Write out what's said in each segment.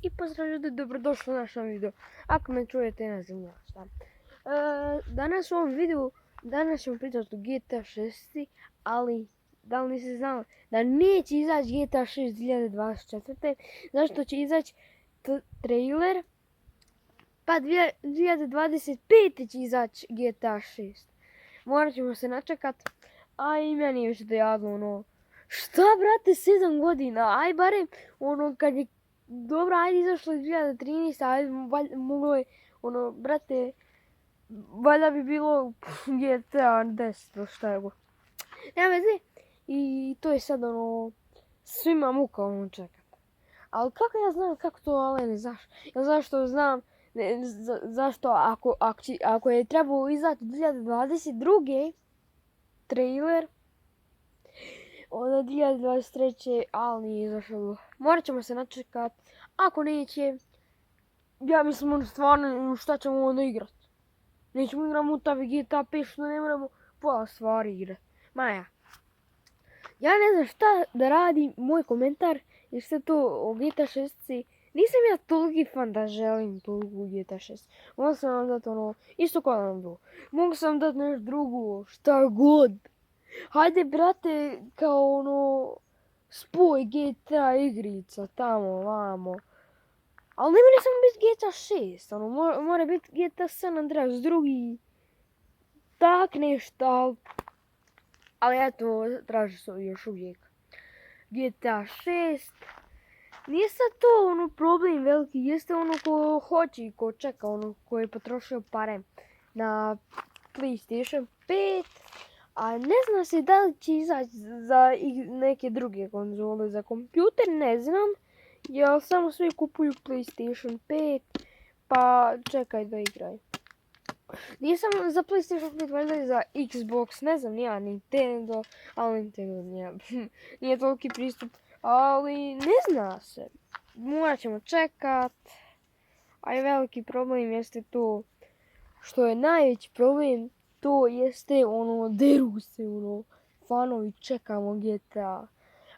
I pozdrav ljudi, dobrodošli u našem videu. Ako me čujete, ne znam šta. Danas u ovom videu, danas ćemo pričati o GTA 6, ali da li nisi znala da neće izaći GTA 6 2024. Zašto će izaći trailer, pa 2025. će izaći GTA 6. Morat ćemo se načekat, a i meni je već dojavilo ono, šta brate, 7 godina, aj barem ono kad je dobro, ajde izašlo iz 2013, ajde moglo je, ono, brate, valjda bi bilo GTA 10, šta je go. Nema veze, i to je sad ono, svima muka ono čekat. Ali kako ja znam kako to, ale ne znaš, ja zašto znam, zašto ako je trebalo izaći 2022. trailer, onda 2023. ali nije izašao. Morat ćemo se načekat. Ako neće, ja mislim ono stvarno šta ćemo onda igrat. Nećemo igrat mutavi GTA 5 što ne moramo pola stvari igrat. Maja. Ja ne znam šta da radim, moj komentar je što to o GTA 6. Nisam ja toliki fan da želim toliko GTA 6. Mogu sam vam dati ono, isto kao nam bilo. Mogu sam vam dati nešto drugo, šta god. Hajde brate, kao ono, spoj GTA igrica tamo, vamo. Ali ne mora samo biti GTA 6, ono, mora biti GTA San Andreas drugi. Tak nešto, ali eto, traži se još uvijek GTA 6. Nije sad to ono problem veliki, jeste ono ko hoće i ko čeka, ono ko je potrošio pare na PlayStation 5. A ne zna se da li će izaći za neke druge konzole, za kompjuter, ne znam. Jer samo svi kupuju PlayStation 5, pa čekaj da igraju. Nisam za PlayStation 5, valjda je za Xbox, ne znam, nija Nintendo, ali Nintendo nije toliki pristup. Ali ne zna se, morat ćemo čekat. A i veliki problem jeste to, što je najveći problem, to jeste ono, deru se ono, fanovi čekamo GTA.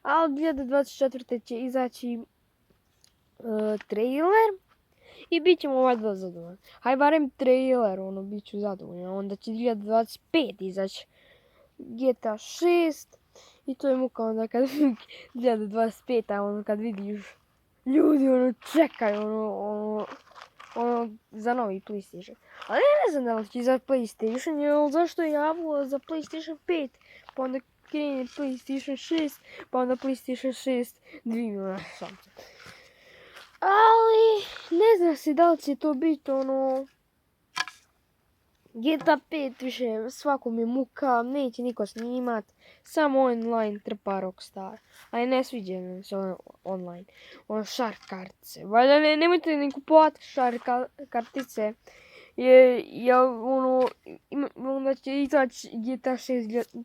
Ali 2024. će izaći trailer i bit ćemo valjda zadovoljni. Haj barem trailer, ono, bit ću zadovoljni. Onda će 2025. izaći GTA 6 i to je muka onda kad 2025. ono kad vidiš ljudi ono čekaju ono za novi PlayStation. Ali ja ne znam da li će izaći PlayStation, jer zašto je javilo za PlayStation 5, pa onda krene PlayStation 6, pa onda PlayStation 6 2 milijuna šamca. Ali ne znam se da li će to biti ono GTA 5 više svakom je muka, neće niko snimat, samo online trpa Rockstar. Ali ne sviđa mi se online, ono shark kartice. Valjda nemojte ni kupovati shark kartice, jer ono, onda će izaći GTA 6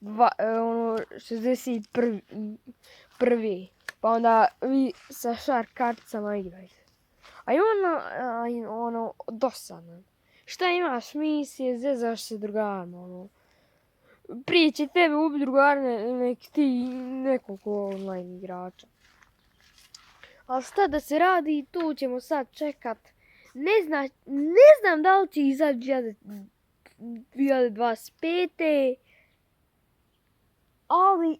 3061. Pa onda vi sa shark karticama igrajte. A i ono dosadno. Šta imaš misije, zezaš se drugarima, ono. Prije će tebe ubiti drugar nek ti nekoliko online igrača. Ali šta da se radi, tu ćemo sad čekat. Ne znam da li će izaći 2025. Ali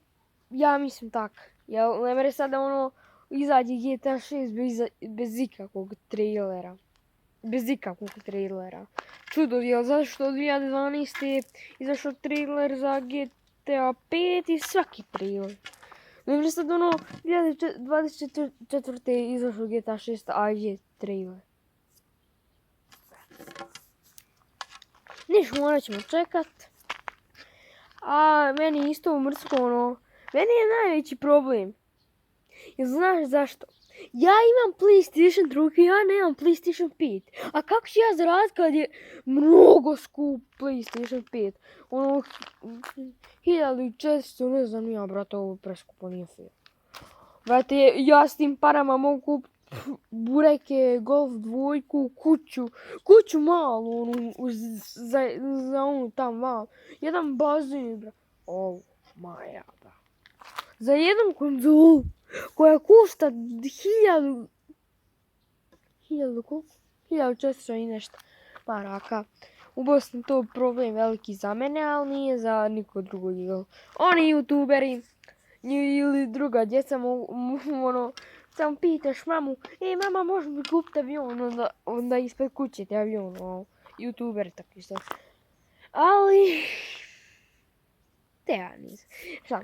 ja mislim tak. Jel ne mere sada ono izađe GTA 6 bez ikakvog trailera. Bez ikakvog trailera. Čudo, jel zašto od 2012. izašao trailer za GTA 5 i svaki trailer. Ne mere sad ono 2024. izašao GTA 6, a je trailer. Niš, morat ćemo čekat. A meni je isto mrsko ono, meni je najveći problem. Jel znaš zašto? Ja imam PlayStation 3, ja nemam PlayStation 5. A kako ću ja zaraditi kad je mnogo skup PlayStation 5? Ono, 1400, ne znam ja, brate, ovo preskupo nije fair. Brate, ja s tim parama mogu kupiti bureke, Golf 2, kuću malu, ono, za onu tam malu. Jedan bazen, bra. Oh, maja, bra. Za jednu konzolu. koja košta 1000 koliko? 1400 i nešto maraka. U Bosni to problem veliki za mene, ali nije za niko drugog. Oni youtuberi ili druga djeca ono, samo pitaš mamu, mama može mi kupiti avion, onda ispred kuće ti avion, youtuberi takvi što. Ali, te ja nisam. Šta?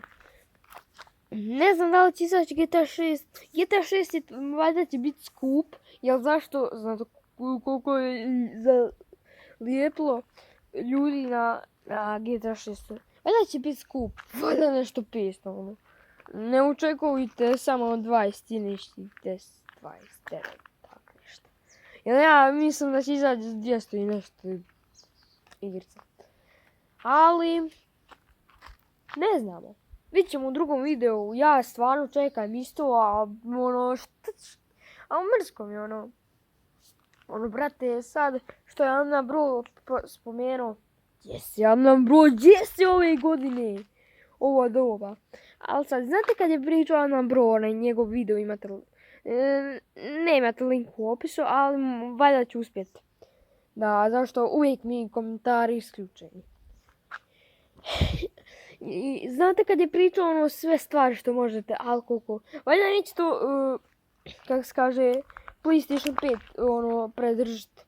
Ne znam da li će izaći GTA 6. GTA 6 je, valjda će biti skup, jel zašto? Znate koliko je lijepilo ljudi na GTA 6. Valjda će biti skup, valjda nešto 500, ono. Ne očekujte samo 20 ili 29, tako nešto. Jer ja mislim da će izaći 200 i nešto igrica. Ali, ne znamo. Vidjet ćemo u drugom videu, ja stvarno čekam isto, a ono, a mrsko mi ono, brate, sad, što je Amna Bro spomenuo, gdje si ove godine, ovo doba. Ali sad, znate kad je pričao Amna Bro, onaj njegov video imate, ne imate link u opisu, ali valjda ću uspjeti. Da, zašto uvijek mi komentari isključeni. I znate kad je pričao ono sve stvari što možete, ali koliko, valjda neće to, kako se kaže, PlayStation 5 ono predržiti,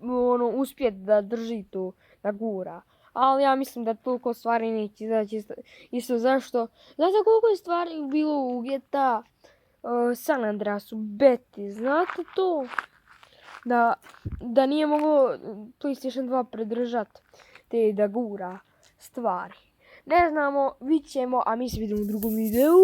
ono uspjet da drži to, da gura. Ali ja mislim da toliko stvari neće izaći, isto zašto, znate koliko je stvari bilo u GTA San Andreasu, beti, znate to? Da nije moglo PlayStation 2 predržati te da gura stvari. Ne znamo, vidit ćemo, a mi se vidimo u drugom videu.